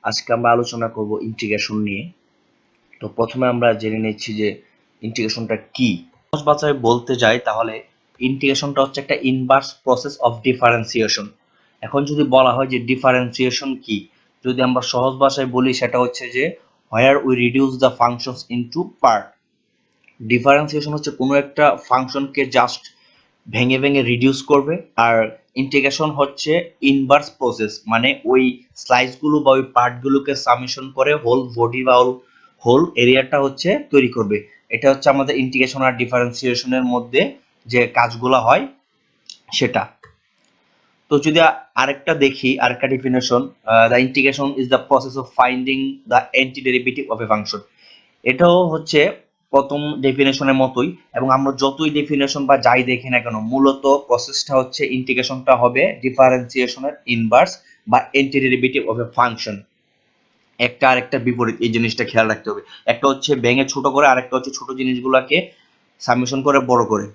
আজকে আমরা আলোচনা করব ইন্টিগ্রেশন নিয়ে। তো প্রথমে আমরা জেনে নিচ্ছি যে ইন্টিগ্রেশনটা কি। সহজ ভাষায় বলতে যাই তাহলে ইন্টিগ্রেশনটা হচ্ছে একটা ইনভার্স প্রসেস অফ ডিফারেন্সিয়েশন। এখন যদি বলা হয় যে ডিফারেন্সিয়েশন কি, যদি আমরা সহজ ভাষায় বলি সেটা হচ্ছে যে where we reduce the functions into part. Differentiation হচ্ছে কোনো একটা ফাংশনকে জাস্ট ভেঙে ভেঙে রিডিউস করবে, আর ইন্টিগ্রেশন হচ্ছে ইনভার্স প্রসেস, মানে ওই স্লাইসগুলো বা ওই পার্টগুলোকে সামেশন করে হোল বডি বা হোল এরিয়াটা হচ্ছে তৈরি করবে। এটা হচ্ছে আমাদের ইন্টিগ্রেশন আর ডিফারেন্সিয়েশনের মধ্যে যে কাজগুলো হয় সেটা। তো যদি আরেকটা দেখি, আরেকটা definition, the integration is the process of finding the antiderivative of a function. এটাও হচ্ছে প্রথম ডেফিনেশনের মতোই, এবং আমরা যতই ডেফিনেশন বা যাই দেখি না কেন, মূলত প্রসেসটা হচ্ছে ইন্টিগ্রেশনটা হবে ডিফারেন্সিয়েশনের ইনভার্স বা অ্যান্টিডেরিভেটিভ অফ এ ফাংশন। একটা আরেকটা বিপরীত, এই জিনিসটা খেয়াল রাখতে হবে। একটা হচ্ছে ভেঙে ছোট করে, আরেকটা হচ্ছে ছোট জিনিসগুলোকে সামেশন করে বড় করে।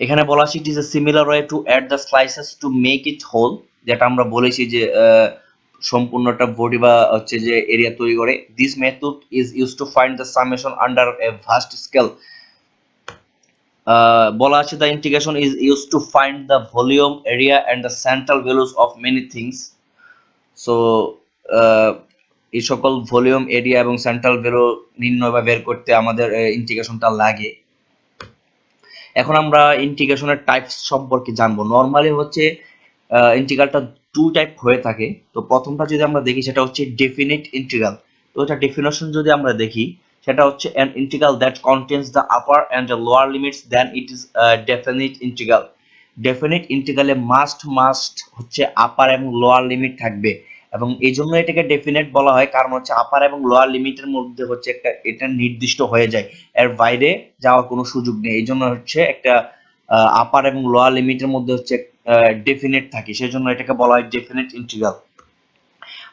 এখানে বলা আছে it is a similar way to add the slices to make it whole, যেটা আমরা বলেছি যে সম্পূর্ণটা বডি বা হচ্ছে যে এরিয়া তৈরি করে। This method is use to find the summation under a vast scale. বলা আছে the integration is use to find the volume, area and the central values of many things. So এই সকল volume, area এবং central value নির্ণয় বা বের করতে আমাদের ইন্টিগ্রেশনটা লাগে। এখন আমরা ইন্টিগ্রেশনের টাইপস সম্পর্কে জানবো। নরমালি হচ্ছে ইন্টিগ্রালটা টু টাইপ হয়ে থাকে। তো প্রথমটা যদি আমরা দেখি সেটা হচ্ছে ডেফিনিট ইন্টিগ্রাল। তো এটা ডেফিনেশন যদি আমরা দেখি সেটা হচ্ছে an integral that contains the upper and the lower limits, then it is a definite integral. Definite ইন্টিগ্রালে মাস্ট হচ্ছে আপার এবং লোয়ার লিমিট থাকবে, এবং এই জন্য এটাকে ডেফিনেট বলা হয়, কারণ হচ্ছে আপার এবং লোয়ার লিমিটের মধ্যে হচ্ছে একটা এটা নির্দিষ্ট হয়ে যায়, এর বাইরে যাওয়ার কোনো সুযোগ নেই। এই জন্য হচ্ছে একটা আপার এবং লোয়ার লিমিটের মধ্যে হচ্ছে ডেফিনেট থাকে, সেজন্য এটাকে বলা হয় ডেফিনেট ইন্টিগ্রাল।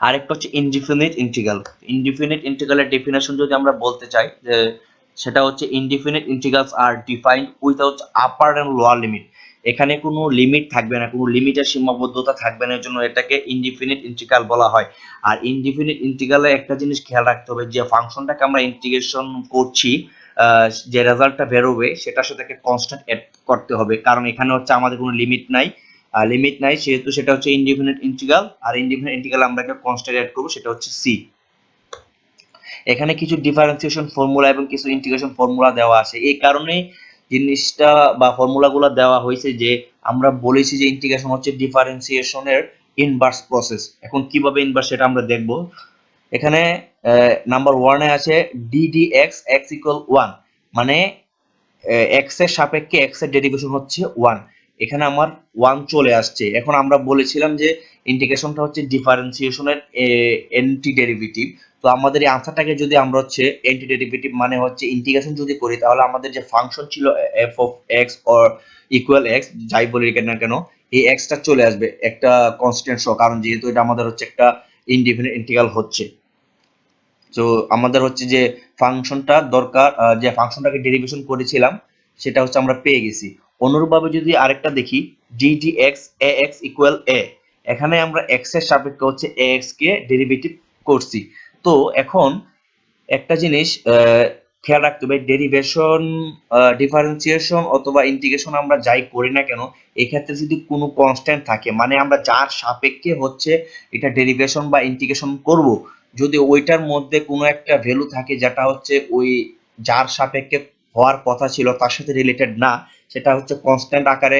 আরেকটা হচ্ছে ইনডিফিনিট ইন্টিগ্রাল। ইনডিফিনিট ইন্টিগ্রালের ডেফিনেশন যদি আমরা বলতে চাই যে সেটা হচ্ছে ইনডিফিনিট ইন্টিগ্রালস আর defined without upper and lower limit. এখানে কোনো লিমিট থাকবে না, কোনো লিমিটের সীমাবদ্ধতা থাকবে না, এর জন্য এটাকে ইনডিফিনিট ইন্টিগ্রাল বলা হয়। আর ইনডিফিনিট ইন্টিগ্রালে একটা জিনিস খেয়াল রাখতে হবে, যে ফাংশনটাকে আমরা ইন্টিগ্রেশন করছি, যে রেজাল্টটা বেরোবে সেটার সাথে একটা কনস্ট্যান্ট অ্যাড করতে হবে, কারণ এখানে হচ্ছে আমাদের কোনো লিমিট নাই, সেহেতু সেটা হচ্ছে ইনডিফিনিট ইন্টিগ্রাল। আর ইনডিফিনিট ইন্টিগ্রাল আমরা একটা কনস্ট্যান্ট অ্যাড করব, সেটা হচ্ছে সি। এখানে কিছু ডিফারেন্সিয়েশন ফর্মুলা এবং কিছু ইন্টিগ্রেশন ফর্মুলা দেওয়া আছে, এই কারণেই জিনিসটা বা ফর্মুলাগুলো দেওয়া হয়েছে যে আমরা বলেছি যে ইন্টিগ্রেশন হচ্ছে ডিফারেন্সিয়েশনের ইনভার্স প্রসেস। এখন কিভাবে ইনভার্স সেটা আমরা দেখব। এখানে নাম্বার 1 এ আছে ddx x ইকুয়াল 1, মানে এক্স এর সাপেক্ষে এক্স এর ডেরিভেশন হচ্ছে 1। এখানে আমার 1 চলে আসছে। এখন আমরা বলেছিলাম যে ইন্টিগ্রেশনটা হচ্ছে ডিফারেন্সিয়েশনের অ্যান্টি ডেরিভেটিভ। তো আমাদের এই আনসারটাকে যদি আমরা হচ্ছে অ্যান্টি ডেরিভেটিভ মানে হচ্ছে ইন্টিগ্রেশন যদি করি, তাহলে আমাদের যে ফাংশন ছিল F of x or equal x, যাই বলি না কেন, এই এক্সটা চলে আসবে একটা কনস্ট্যান্ট সহ, কারণ যেহেতু এটা আমাদের হচ্ছে একটা ইনডিফিনিট ইন্টিগ্রাল হচ্ছে। তো আমাদের হচ্ছে যে ফাংশনটা দরকার, যে ফাংশনটাকে ডেরিভেশন করেছিলাম সেটা হচ্ছে আমরা পেয়ে গেছি। অনুরূপভাবে যদি আরেকটা দেখি ddx ax ইকুয়াল a, এখানে আমরা x এর সাপেক্ষে হচ্ছে ax কে ডেরিভেটিভ করছি। তো এখন একটা জিনিস খেয়াল রাখতে হবে, ডেরিভেশন, ডিফারেন্সিয়েশন অথবা ইন্টিগ্রেশন আমরা যাই করি না কেন, এক্ষেত্রে যদি কোনো কনস্ট্যান্ট থাকে, মানে আমরা যার সাপেক্ষে হচ্ছে এটা ডেরিভেশন বা ইন্টিগ্রেশন করব, যদি ওইটার মধ্যে কোনো একটা ভ্যালু থাকে যেটা হচ্ছে ওই যার সাপেক্ষে হওয়ার কথা ছিল তার সাথে রিলেটেড না, সেটা হচ্ছে কনস্ট্যান্ট আকারে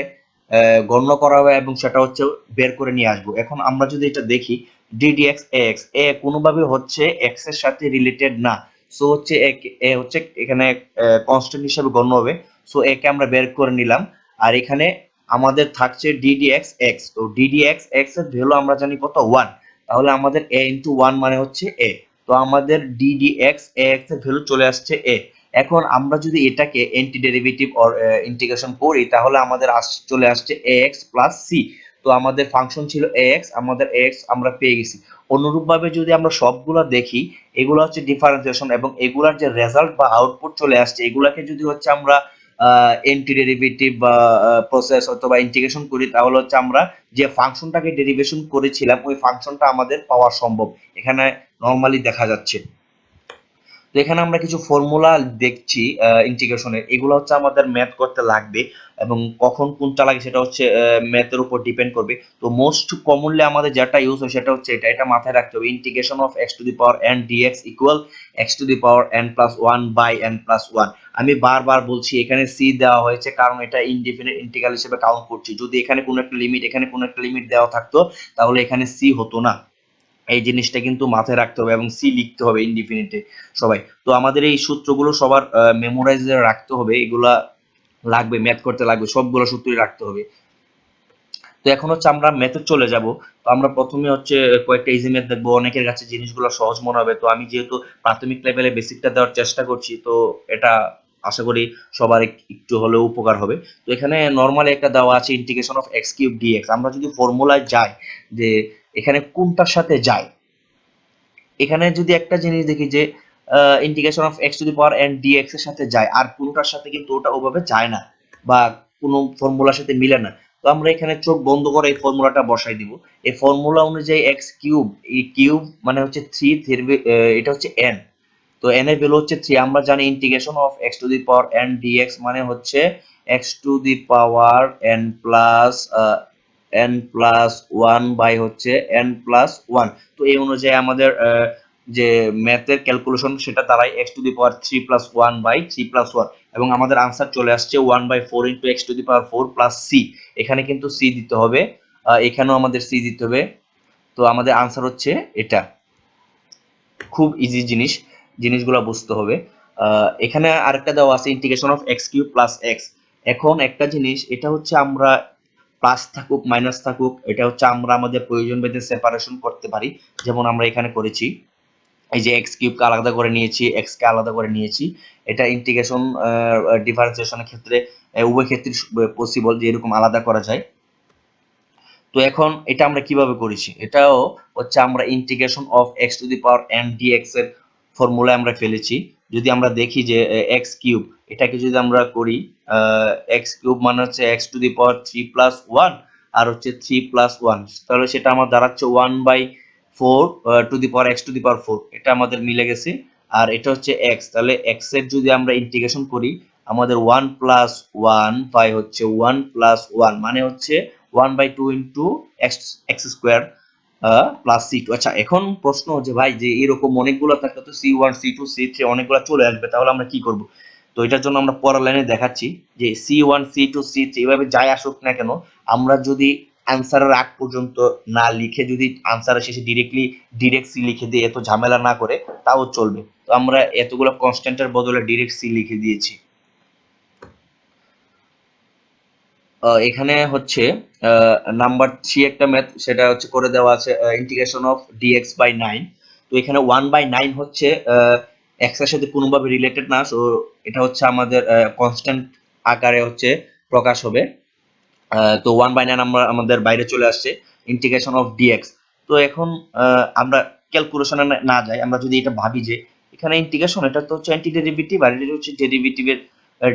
গণ্য করা হবে এবং সেটা হচ্ছে বের করে নিয়ে আসবো। এখন আমরা যদি এটা দেখি ddx ax, a কোনোভাবে হচ্ছে x এর সাথে রিলেটেড না, সো হচ্ছে এ হচ্ছে এখানে কনস্ট্যান্ট হিসেবে গণ্য হবে। সো এ কে আমরা বের করে নিলাম। আর এখানে আমাদের থাকছে ddx x। তো ddx x এর ভ্যালু আমরা জানি কত, 1। তাহলে আমাদের a ইনটু 1 মানে হচ্ছে a। তো আমাদের ddx ax এর ভ্যালু চলে আসছে a। এখন আমরা যদি এটাকে অ্যান্টি ডেরিভেটিভ অর ইন্টিগ্রেশন করি, তাহলে আমাদের চলে আসছে ax প্লাস c। তো আমাদের ফাংশন ছিল ax, আমাদের ax আমরা পেয়ে গেছি। অনুরূপভাবে যদি আমরা সবগুলা দেখি, এগুলো হচ্ছে ডিফারেন্সিয়েশন, এবং এগুলার যে রেজাল্ট বা আউটপুট চলে আসছে, এগুলাকে যদি হচ্ছে আমরা এন্টি ডেরিভেটিভ বা প্রসেস অথবা ইন্টিগ্রেশন করি, তাহলে হচ্ছে আমরা যে ফাংশনটাকে ডেরিভেশন করেছিলাম ওই ফাংশনটা আমাদের পাওয়া সম্ভব, এখানে নর্মালি দেখা যাচ্ছে। তো এখানে আমরা কিছু ফর্মুলা দেখছি ইন্টিগ্রেশনের, এগুলো হচ্ছে আমাদের ম্যাথ করতে লাগবে এবং কখন কোনটা লাগে সেটা হচ্ছে ম্যাথের উপর ডিপেন্ড করবে। তো মোস্ট কমনলি আমাদের যেটা ইউজ হয় সেটা হচ্ছে এটা মাথায় রাখতে হবে, integration of x to the power n dx equal x to the power n plus one by n plus one. আমি বারবার বলছি এখানে সি দেওয়া হয়েছে কারণ এটা ইনডিফিনিট ইন্টিগ্রাল হিসেবে কাউন্ট করছি, যদি এখানে কোনো একটা লিমিট এখানে কোনো একটা লিমিট দেওয়া থাকতো তাহলে এখানে সি হতো না। এই জিনিসটা কিন্তু মাথায় রাখতে হবে এবং সি লিখতে হবে ইনডিফিনিটে সবাই। তো আমাদের এই সূত্রগুলো সবার মেমোরাইজ রাখতে হবে, এগুলা লাগবে, ম্যাথ করতে লাগবে, সবগুলো সূত্রই রাখতে হবে। তো এখন হচ্ছে আমরা ম্যাথে চলে যাব। তো আমরা প্রথমে হচ্ছে কয়েকটা ইজি ম্যাথ দেখবো, অনেকের কাছে জিনিসগুলো সহজ মনে হবে, তো আমি যেহেতু প্রাথমিক লেভেলে বেসিকটা দেওয়ার চেষ্টা করছি, তো এটা আশা করি সবার একটু হলেও উপকার হবে। তো এখানে নর্মালি একটা দেওয়া আছে integration of x cube dx. আমরা যদি ফর্মুলায় যাই যে এখানে কোনটার সাথে যায়, এখানে যদি একটা জিনিস দেখি যে integration of x to the power n dx এর সাথে যায়, আর কোনটার সাথে কিন্তু ওটা ওভাবে যায় না বা কোনো ফর্মুলার সাথে মিলে না। তো আমরা এখানে চোখ বন্ধ করে এই ফর্মুলাটা বসাই দিব। এই ফর্মুলা অনুযায়ী এক্স কিউব, এই কিউব মানে হচ্ছে থ্রি, এটা হচ্ছে এন, তো এন এর ভ্যালু হচ্ছে 3। আমরা জানি integration of x to the power n dx মানে হচ্ছে x to the power n plus one by হচ্ছে এন প্লাস ওয়ান। তো এই অনুযায়ী আমাদের যে ম্যাথের ক্যালকুলেশন সেটা দাঁড়ায় x to the power three plus one by three plus one, এবং আমাদের আনসার চলে আসছে one by four into x to the power four plus c. এখানে কিন্তু সি দিতে হবে, এখানেও আমাদের সি দিতে হবে। তো আমাদের আনসার হচ্ছে এটা। খুব ইজি জিনিস, জিনিসগুলো বুঝতে হবে। এখানে আরেকটা দেওয়া আছে integration of x cube plus x. এখন একটা জিনিস, এটা হচ্ছে আমরা প্লাস থাকুক মাইনাস থাকুক, এটা হচ্ছে আমরা আমাদের প্রয়োজন ভেদে সেপারেশন করতে পারি, যেমন আমরা এখানে করেছি। এই যে এক্স কিউবকে আলাদা করে নিয়েছি, এক্স কে আলাদা করে নিয়েছি। এটা ইন্টিগ্রেশন ডিফারেন্সিয়েশনের ক্ষেত্রে উভয় ক্ষেত্রে পসিবল যে এরকম আলাদা করা যায়। তো এখন এটা আমরা কিভাবে করেছি, এটাও হচ্ছে আমরা integration of x to the power n dx এর ফর্মুলা আমরা ফেলেছি। যদি আমরা দেখি যে এক্স কিউব, এটাকে যদি আমরা করি এক্স কিউব মানে হচ্ছে x to the power three plus one আর হচ্ছে থ্রি প্লাস ওয়ান, তাহলে সেটা আমার দাঁড়াচ্ছে one by four to the power x to the power four, এটা আমাদের মিলে গেছে। আর এটা হচ্ছে এক্স, তাহলে এক্স এর যদি আমরা ইন্টিগ্রেশন করি আমাদের ওয়ান প্লাস ওয়ান বাই হচ্ছে ওয়ান প্লাস ওয়ান মানে হচ্ছে one by two into x x square plus c two. আচ্ছা এখন প্রশ্ন হচ্ছে ভাই যে এরকম অনেকগুলো থাকলে তো c one c two c three অনেকগুলো চলে আসবে, তাহলে আমরা কি করব? তো এটার জন্য আমরা পরের লাইনে দেখাচ্ছি যে c one c two c three এভাবে যাই আসুক না কেন, আমরা যদি আনসারের আগ পর্যন্ত না লিখে যদি আনসারের শেষে ডিরেক্ট সি লিখে দিয়ে এত ঝামেলা না করে তাও চলবে। তো আমরা এতগুলো কনস্ট্যান্টের বদলে ডিরেক্ট সি লিখে দিয়েছি। এখানে হচ্ছে নাম্বার থ্রি একটা ম্যাথ, সেটা হচ্ছে করে দেওয়া আছে integration of dx by nine. তো এখানে ওয়ান বাই নাইন হচ্ছে এক্স এর সাথে কোনোভাবে রিলেটেড না, সো এটা হচ্ছে আমাদের কনস্ট্যান্ট আকারে হচ্ছে প্রকাশ হবে। তো ওয়ান বাই নাইন আমরা আমাদের বাইরে চলে আসছে ইন্টিগ্রেশন অফ ডিএক্স। তো এখন আমরা ক্যালকুলেশনে না যাই, আমরা যদি এটা ভাবি যে এখানে ইন্টিগ্রেশন, এটা তো হচ্ছে অ্যান্টি ডেরিভেটিভ আর এটা হচ্ছে ডেরিভেটিভের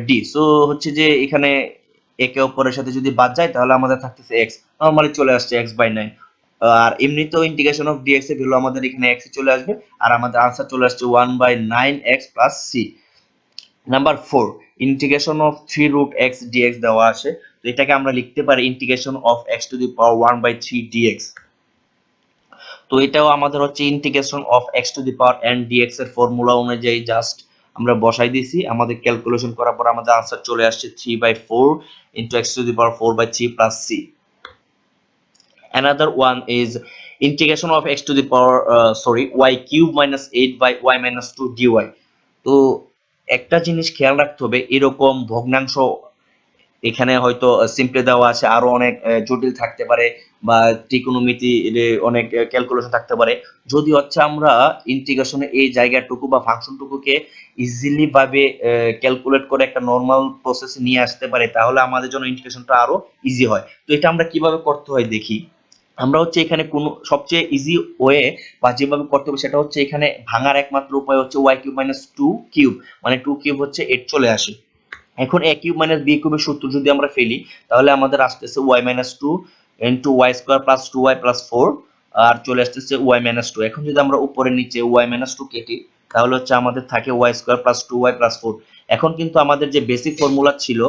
ডি, সো হচ্ছে যে এখানে একে অপরের সাথে যদি বাদ যায় তাহলে আমাদের থাকতেছে এক্স, নরমালি চলে আসছে এক্স বাই নাইন। আর এমনিতেও ইন্টিগ্রেশন অফ ডিএক্স এর ভ্যালু আমাদের এখানে এক্স চলে আসবে, আর আমাদের আনসার চলে আসছে one by nine x plus c. Number four, integration of three root x dx দেওয়া আছে, তো এটাকে আমরা লিখতে পারি integration of x to the power one by three dx. তো এটাও আমাদের হচ্ছে integration of x to the power n dx এর ফর্মুলা অনুযায়ী জাস্ট আমরা বসাই দিছি, আমাদের ক্যালকুলেশন করার পর আমাদের আনসার চলে আসছে three by four into x to the power four by three plus c. Another one is integration of x to the power y cube minus 8 by y minus 2 dy। তো একটা জিনিস খেয়াল রাখতে হবে, এরকম ভগ্নাংশ এখানে হয়তো সিম্পলি দেওয়া আছে, আরো অনেক জটিল থাকতে পারে বা ত্রিকোণমিতি অনেক ক্যালকুলেশন থাকতে পারে। যদি হচ্ছে আমরা ইন্টিগ্রেশনে এই জায়গাটুকু বা ফাংশনটুকুকে ইজিলি ভাবে ক্যালকুলেট করে একটা নর্মাল প্রসেসে নিয়ে আসতে পারে তাহলে আমাদের জন্য ইন্টিগ্রেশনটা আরো ইজি হয়। তো এটা আমরা কিভাবে করতে হয় দেখি। আমরা হচ্ছে এখানে কোন সবচেয়ে ইজি ওয়ে বা যেভাবে করতে হবে সেটা হচ্ছে এখানে ভাঙার একমাত্র উপায় হচ্ছে y cube minus two cube, মানে টু কিউব হচ্ছে এইট চলে আসে। এখন a কিউব মাইনাস b কিউবের সূত্র যদি আমরা ফেলি তাহলে আমাদের আসতেছে y minus 2 into y square plus 2y plus 4 আর চলে আসতেছে y মাইনাস 2। এখন যদি আমরা উপরে নিচে y মাইনাস 2 কেটে তাহলে হচ্ছে আমাদের থাকে y square plus 2y plus 4। এখন কিন্তু আমাদের যে বেসিক ফর্মুলা ছিল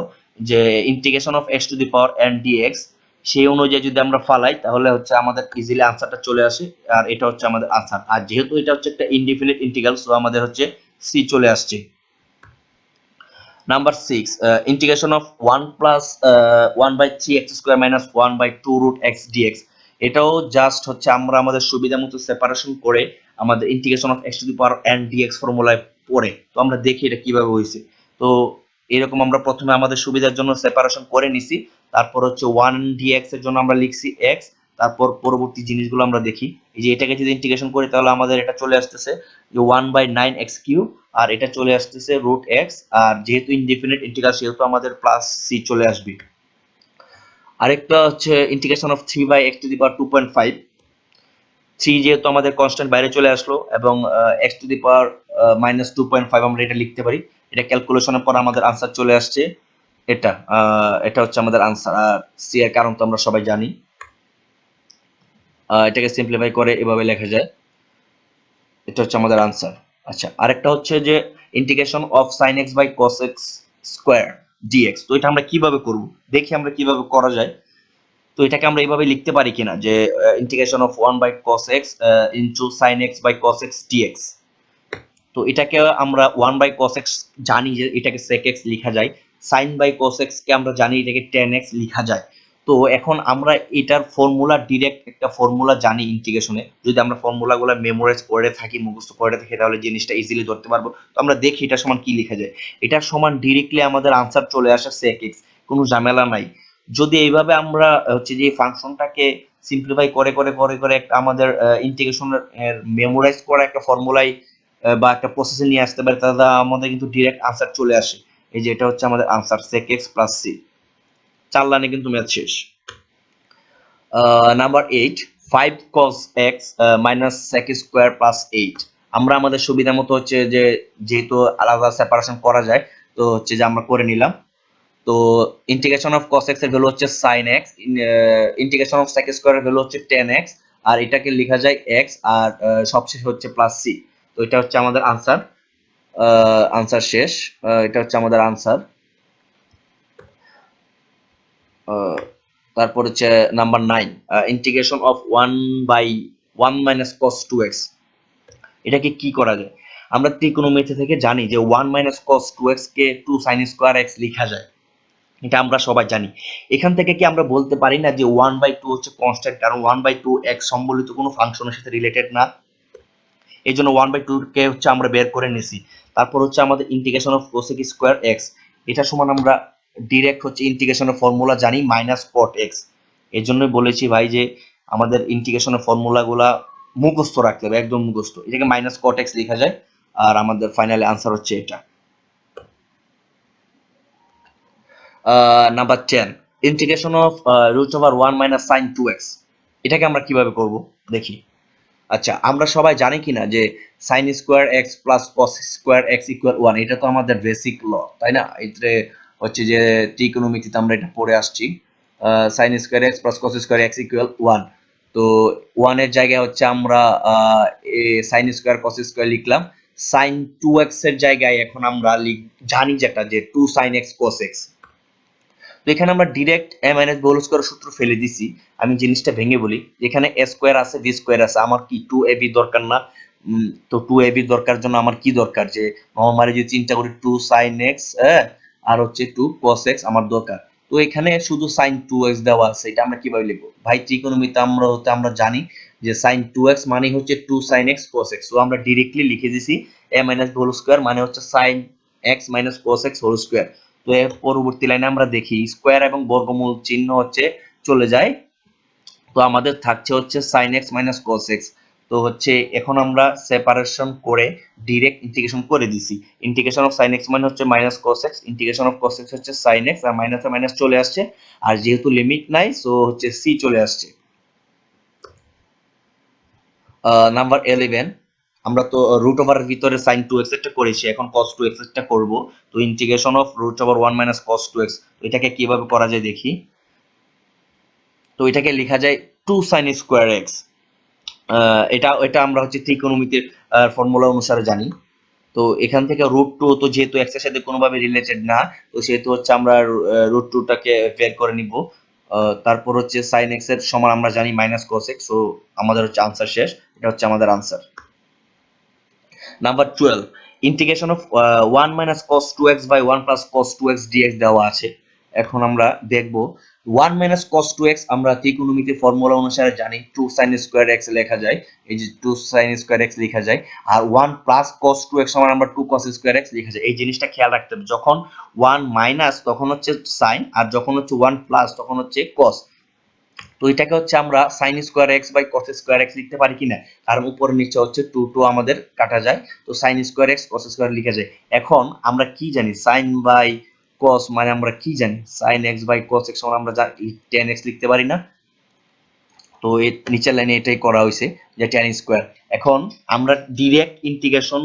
যে integration of x two the power n dx সেই অনুযায়ী যদি আমরা ফালাই তাহলে হচ্ছে আমাদের ইজিলি আনসারটা চলে আসে আর এটা হচ্ছে আমাদের আনসার। আর যেহেতু এটা হচ্ছে একটা ইনডিফিনিট ইন্টিগ্রাল সো আমাদের হচ্ছে c চলে আসছে। Number 6, integration of 1 plus 1 by 3 x square minus 1 by 2 root x dx। এটাও জাস্ট হচ্ছে আমরা আমাদের সুবিধা মতো সেপারেশন করে আমাদের integration of x two the power n dx ফর্মুলায় পড়ে তো আমরা দেখি এটা কিভাবে হয়েছে। তো এরকম আমরা প্রথমে আমাদের সুবিধার জন্য সেপারেশন করে নিছি, তারপর হচ্ছে 1 dx এর জন্য আমরা লিখছি x, তারপর পরবর্তী জিনিসগুলো আমরা দেখি। এই যে এটাকে যদি ইন্টিগ্রেশন করি তাহলে আমাদের এটা চলে আসতেছে যে 1/9x কিউব আর এটা চলে আসতেছে রুট এক্স, আর যেহেতু ইনডিফিনিট ইন্টিগ্রাল সেহেতু আমাদের প্লাস সি চলে আসবে। আরেকটা হচ্ছে integration of 3/x to the power 2.5। 3 যেহেতু আমাদের কনস্ট্যান্ট বাইরে চলে আসলো এবং x two the power minus 2.5 আমরা এটা লিখতে পারি। এটা ক্যালকুলেশনের পর আমাদের আনসার চলে আসছে এটা। এটা হচ্ছে আমাদের আনসার। আর সি এর কারণ তো আমরা সবাই জানি। এটাকে সিম্পলিফাই করে এভাবে লেখা যায়। এটা হচ্ছে আমাদের আনসার। আচ্ছা, আরেকটা হচ্ছে যে integration of sin x by cos x square dx। তো এটা আমরা কিভাবে করব, দেখি আমরা কিভাবে করা যায়। তো এটাকে আমরা এইভাবে লিখতে পারি কিনা যে integration of 1 by cos x into sin x by cos x dx। তো এটাকে আমরা 1 বাই cos x জানি যে এটাকে sec x লেখা যায়, sin বাই cos x কে আমরা জানি এটাকে tan x লেখা যায়। তো এখন আমরা এটার ফর্মুলা ডিরেক্ট একটা ফর্মুলা জানি ইন্টিগ্রেশনে, যদি আমরা ফর্মুলাগুলো মেমোরাইজ করে থাকি মুখস্থ করে থাকি তাহলে জিনিসটা ইজিলি ধরতে পারবো। তো আমরা দেখি এটা সমান কি লেখা যায়। এটা সমান ডিরেক্টলি আমাদের আনসার চলে আসে sec x, কোনো ঝামেলা নাই। যদি এইভাবে আমরা হচ্ছে যে ফাংশনটাকে সিম্পলিফাই করে করে করে করে একটা আমাদের ইন্টিগ্রেশনের মেমোরাইজ করা একটা ফর্মুলাই বা একটা প্রসেসে নিয়ে আসতে পারি তাহলে আমাদের কিন্তু ডিরেক্ট আনসার চলে আসে। এই যে এটা হচ্ছে আমাদের answer sec x plus c। 4 লাইনে কিন্তু ম্যাথ শেষ। Number 8, 5 cos x minus sec square plus 8। আমরা আমাদের সুবিধা মতো হচ্ছে যে যেহেতু আলাদা সেপারেশন করা যায় তো হচ্ছে যে আমরা করে নিলাম। তো ইন্টিগ্রেশন অফ cos x এর ভ্যালু হচ্ছে sin x, integration of sec square এর ভ্যালু হচ্ছে tan x, আর এটাকে লেখা যায় x, আর সবশেষ হচ্ছে প্লাস c। তো এটা হচ্ছে আমাদের আনসার। আনসার শেষ। এটা হচ্ছে আমাদের আনসার। তারপর হচ্ছে number 9, integration of 1 by 1 minus cos 2x। এটাকে কি করা যায়? আমরা ত্রিকোণমিতি থেকে জানি যে 1 মাইনাস cos 2x কে 2 sin স্কয়ার x লেখা যায়, এটা আমরা সবাই জানি। এখান থেকে কি আমরা বলতে পারি না যে 1/2 হচ্ছে কনস্ট্যান্ট, কারণ 1/2 x সম্বলিত কোনো ফাংশনের সাথে রিলেটেড না, এই জন্য 1/2 কে হচ্ছে আমরা বের করে নিছি। তারপর হচ্ছে আমাদের integration of cosec square x, এটা সমান আমরা ডিরেক্ট হচ্ছে ইন্টিগ্রেশনের ফর্মুলা জানি মাইনাস cot x। এই জন্যই বলেছি ভাই যে আমাদের ইন্টিগ্রেশনের ফর্মুলাগুলা মুখস্থ রাখতে হবে, একদম মুখস্থ। এটাকে মাইনাস cot x লেখা যায় আর আমাদের ফাইনাল আনসার হচ্ছে এটা। Number 10, integration of root over 1 minus sin 2x। এটাকে আমরা কিভাবে করব দেখি। আচ্ছা, আমরা সবাই জানি কিনা যে sin square x plus cos square x equal 1, এটা তো আমাদের বেসিক ল, তাই না? এতে হচ্ছে যে ত্রিকোণমিতিতে আমরা এটা পড়ে আসছি। sin square x plus cos square x equal 1। তো 1 এর জায়গায় হচ্ছে আমরা sin স্কয়ার cos স্কয়ার লিখলাম। sin 2x এর জায়গায় এখন আমরা জানি যেটা যে 2 sin x cos x। তো এখানে আমরা direct a minus b whole square সূত্র ফেলে দিছি। আমি জিনিসটা ভেঙে বলি, এখানে a স্কয়ার আছে b স্কয়ার আছে, আমার কি 2ab দরকার না? তো 2ab দরকার জন্য আমার কি দরকার যে নরমালি যদি চিন্তা করি 2 sin x আর হচ্ছে 2 cos x আমার দরকার। তো এখানে শুধু sin 2x দেওয়া আছে, এটা আমরা কিভাবে লিখবো ভাই? ত্রিকোণমিতিতে আমরা জানি যে sin 2x মানে হচ্ছে 2 sin x cos x। তো আমরা ডাইরেক্টলি লিখে দিছি a minus b whole square মানে হচ্ছে sin x minus cos x whole square. তো এর পরবর্তী লাইনে আমরা দেখি স্কয়ার এবং বর্গমূল চিহ্ন হচ্ছে চলে যায়, তো আমাদের থাকছে হচ্ছে sin x minus cos x। তো হচ্ছে এখন আমরা সেপারেশন করে ডাইরেক্ট ইন্টিগ্রেশন করে দিছি। ইন্টিগ্রেশন অফ sin x মানে হচ্ছে minus cos x, integration of cos x হচ্ছে sin x, আর মাইনাসে মাইনাস চলে আসছে, আর যেহেতু লিমিট নাই সো হচ্ছে c চলে আসছে। নাম্বার 11, আমরা তো রুট ওভার ভিতরে sin 2x এরটা করেছি, এখন cos 2x এরটা করব। তো integration of root over 1 minus cos 2x, তো এটাকে কিভাবে করা যায় দেখি। তো এটাকে লেখা যায় 2 sin স্কয়ার x। এটা এটা আমরা হচ্ছে ত্রিকোণমিতির ফর্মুলা অনুসারে জানি। তো এখান থেকে রুট 2 তো যেহেতু x এর সাথে কোনোভাবে রিলেটেড না, তো সেহেতু হচ্ছে আমরা রুট 2 টাকে বের করে নিব। তারপর হচ্ছে sin x এর সমান আমরা জানি মাইনাস cos x, সো আমাদের হচ্ছে আনসার শেষ। এটা হচ্ছে আমাদের answer. Number 12, integration of 1 minus cos 2x by 1 plus cos 2x dx দেওয়া আছে। এখন আমরা দেখব 1 মাইনাস cos 2x আমরা ত্রিকোণমিতির ফর্মুলা অনুসারে জানি 2 sin স্কয়ার x লেখা যায়, এই যে 2 sin স্কয়ার x লেখা যায়। আর 1 প্লাস cos 2x সমান আমরা 2 cos স্কয়ার x লেখা যায়। এই জিনিসটা খেয়াল রাখতে হবে, যখন 1 মাইনাস তখন হচ্ছে sin, আর যখন হচ্ছে 1 প্লাস তখন হচ্ছে cos। তো এটাকে হচ্ছে আমরা sin square x by cos square x লিখতে পারি কিনা, কারণ উপরে নিচে হচ্ছে 2 2 আমাদের কাটা যায়, তো sin square x cos square লিখা যায়। এখন আমরা কি জানি sin বাই cos মানে আমরা কি জানি, sin x by cos x সমান আমরা tan x লিখতে পারি না। তো এর নিচের লাইনে এটাই করা হয়েছে যে tan স্কয়ার। এখন আমরা direct integration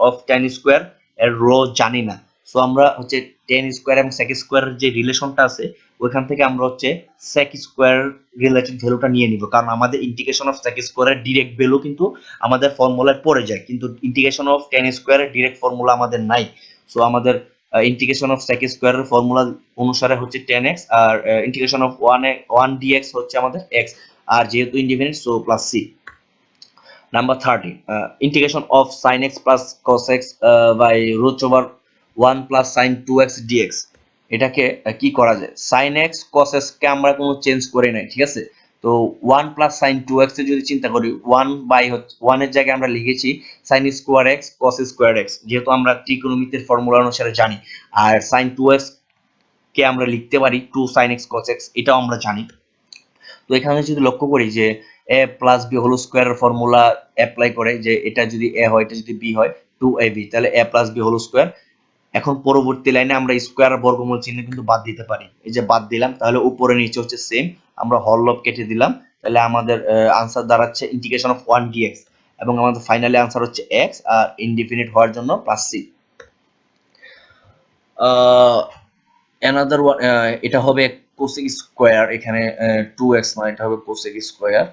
of tan square এর রো জানি না, সো আমরা হচ্ছে tan স্কয়ার এবং sec স্কয়ার যে রিলেশনটা আছে ওইখান থেকে আমরা হচ্ছে sec স্কয়ার রিলেটেড ভ্যালুটা নিয়ে নিব, কারণ আমাদের ইন্টিগ্রেশন অফ sec স্কয়ারের ডাইরেক্ট ভ্যালু কিন্তু আমাদের ফর্মুলায় পড়ে যায়, কিন্তু ইন্টিগ্রেশন অফ tan স্কয়ারের ডাইরেক্ট ফর্মুলা আমাদের নাই। সো আমাদের ইন্টিগ্রেশন অফ sec স্কয়ারের ফর্মুলা অনুসারে হচ্ছে tan x, আর ইন্টিগ্রেশন অফ 1 dx হচ্ছে আমাদের x, আর যেহেতু independent so plus c. Number 13, integration of sin x plus cos x by root over 1 plus sin 2x dx। এটাকে কি করা যায়, sin x cos x কে আমরা কোনো চেঞ্জ করি নাই, ঠিক আছে। তো 1 প্লাস sin 2x এ যদি চিন্তা করি, 1 বাই হচ্ছে 1 এর জায়গায় আমরা লিখেছি sin square x cos square x, যেহেতু আমরা ত্রিকোণমিতির ফর্মুলা অনুসারে জানি। আর sin 2x কে আমরা লিখতে পারি 2 sin x cos x, এটাও আমরা জানি। তো এখানে যদি লক্ষ্য করি যে a প্লাস বি হোল স্কয়ারের ফর্মুলা অ্যাপ্লাই করে, যে এটা যদি a হয় এটা যদি b হয় 2ab, তাহলে a plus b whole square. এখন পরবর্তী লাইনে আমরা স্কয়ার আর বর্গমূল চিহ্ন কিন্তু বাদ দিতে পারি, এই যে বাদ দিলাম, তাহলে উপরে নিচে হচ্ছে সেম, আমরা হরলব কেটে দিলাম, তাহলে আমাদের আনসার দাঁড়াচ্ছে ইন্টিগ্রেশন অফ 1 dx, এবং আমাদের ফাইনালি আনসার হচ্ছে x, আর ইনডিফিনিট হওয়ার জন্য প্লাস c। অ্যানাদার ওয়ান, এটা হবে কোসেক স্কয়ার, এখানে 2x নয়, এটা হবে কোসেক স্কয়ার।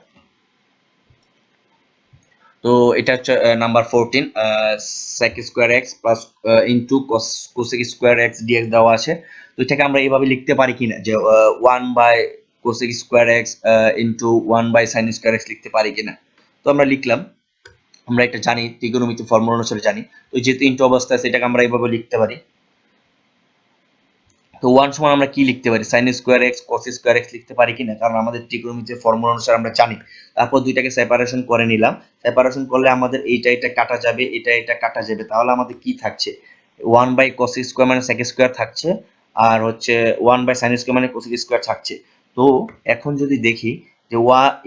তো এটা হচ্ছে number 14, sec square x plus into cosec square x dx দেওয়া আছে। তো এটাকে আমরা এইভাবে লিখতে পারি কিনা যে 1 by cosec square x into 1 by sin square x লিখতে পারি কিনা। তো আমরা লিখলাম, আমরা এটা জানি ত্রিকোণমিতি ফর্মুলা অনুসারে জানি, তো যেহেতু ইনটু অবস্থা আছে এটাকে আমরা এইভাবে লিখতে পারি। তো 1 সমান আমরা কি লিখতে পারি, sin square x cos square x লিখতে পারি কিনা, কারণ আমাদের ত্রিকোণমিতির ফর্মুলা অনুসারে আমরা জানি। তারপর দুইটাকে সেপারেশন করে নিলাম, সেপারেশন করলে আমাদের এইটা এটা কাটা যাবে, এটা এটা কাটা যাবে, তাহলে আমাদের কি থাকছে 1 বাই cos স্কয়ার মানে sec স্কয়ার থাকছে, আর হচ্ছে 1 বাই sin স্কয়ার মানে cos স্কয়ার থাকছে। তো এখন যদি দেখি যে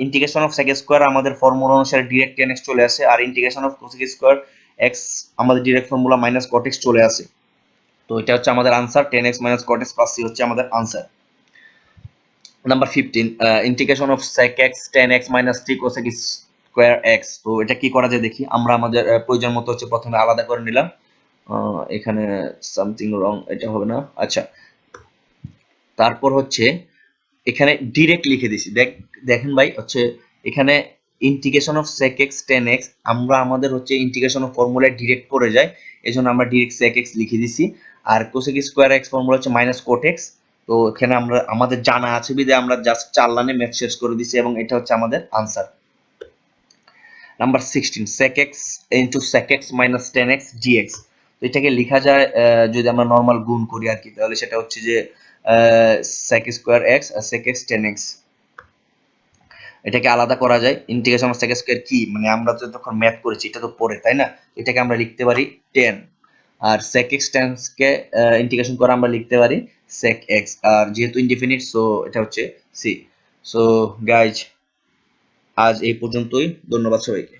ইন্টিগ্রেশন অফ sec স্কয়ার আমাদের ফর্মুলা অনুসারে ডাইরেক্ট tan x চলে আসে, আর integration of cos square x আমাদের direct formula minus cot x চলে আসে। তো এটা হচ্ছে আমাদের answer, 10x minus cot x plus c হচ্ছে আমাদের answer. Number 15, integration of sec x tan x minus 3 cosec square x। তো এটা কি করা যায় দেখি, আমরা আমাদের প্রয়োজন মতো হচ্ছে প্রথমে আলাদা করে নিলাম, এখানে সামথিং রং, এটা হবে না, আচ্ছা। তারপর হচ্ছে এখানে ডাইরেক্ট লিখে দিছি, দেখেন ভাই হচ্ছে এখানে integration of sec x tan x আমরা আমাদের হচ্ছে ইন্টিগ্রেশন অফ ফর্মুলায় ডাইরেক্ট পড়ে যায়, এজন্য আমরা ডাইরেক্ট sec x লিখে দিছি। আর cosec স্কয়ার x ফর্মুলা হচ্ছে মাইনাস cot x। তো এখানে আমরা আমাদের জানা আছে বিধায় আমরা জাস্ট 4 লাইনে ম্যাথ শেষ করে দিছি, এবং এটা হচ্ছে আমাদের answer. Number 16, sec x into sec x minus tan x dx। তো এটাকে লেখা যায় যদি আমরা নরমাল গুণ করি আর কি, তাহলে সেটা হচ্ছে যে sec স্কয়ার x আর sec x tan x। এটাকে আলাদা করা যায়, ইন্টিগ্রেশন অফ sec স্কয়ার কি মানে আমরা তো তখন ম্যাথ করেছি, এটা তো পড়ে, তাই না। এটাকে আমরা লিখতে পারি 10, আর sec x tan x কে ইন্টিগ্রেশন করে আমরা লিখতে পারি sec x, আর যেহেতু ইনডিফিনিট সো এটা হচ্ছে c। সো গাইজ আজ এই পর্যন্তই, ধন্যবাদ সবাইকে।